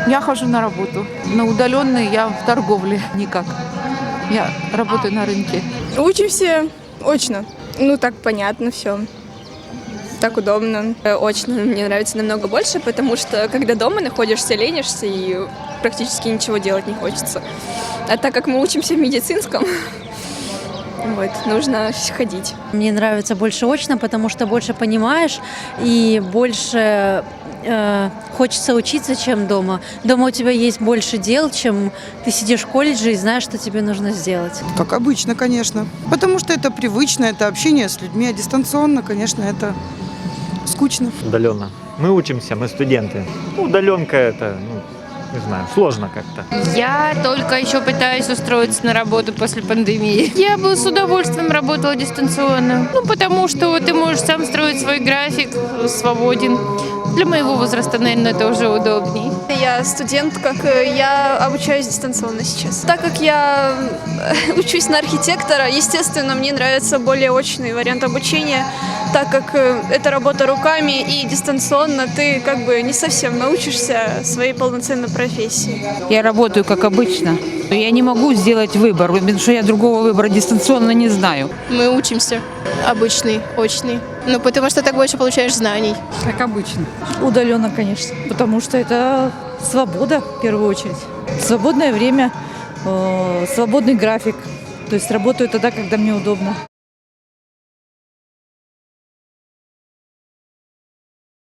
Я хожу на работу. На удаленный я в торговле никак. Я работаю на рынке. Учимся очно. Ну, так понятно все. Так удобно. Очно мне нравится намного больше, потому что когда дома находишься, ленишься и практически ничего делать не хочется. А так как мы учимся в медицинском, вот, нужно ходить. Мне нравится больше очно, потому что больше понимаешь и больше хочется учиться, чем дома. Дома у тебя есть больше дел, чем ты сидишь в колледже и знаешь, что тебе нужно сделать. Как обычно, конечно. Потому что это привычно, это общение с людьми, а дистанционно, конечно, это скучно. Удаленно. Мы учимся, мы студенты. Удаленка это, не знаю, сложно как-то. Я только еще пытаюсь устроиться на работу после пандемии. Я бы с удовольствием работала дистанционно. Потому что ты можешь сам строить свой график, свободен. Для моего возраста, наверное, это уже удобней. Я студентка, я обучаюсь дистанционно сейчас. Так как я учусь на архитектора, естественно, мне нравится более очный вариант обучения, так как это работа руками и дистанционно ты как бы не совсем научишься своей полноценной профессии. Я работаю как обычно. Я не могу сделать выбор, потому что я другого выбора дистанционно не знаю. Мы учимся. Обычный, очный. Потому что так больше получаешь знаний. Как обычно. Удаленно, конечно. Потому что это свобода, в первую очередь. Свободное время, свободный график. То есть работаю тогда, когда мне удобно.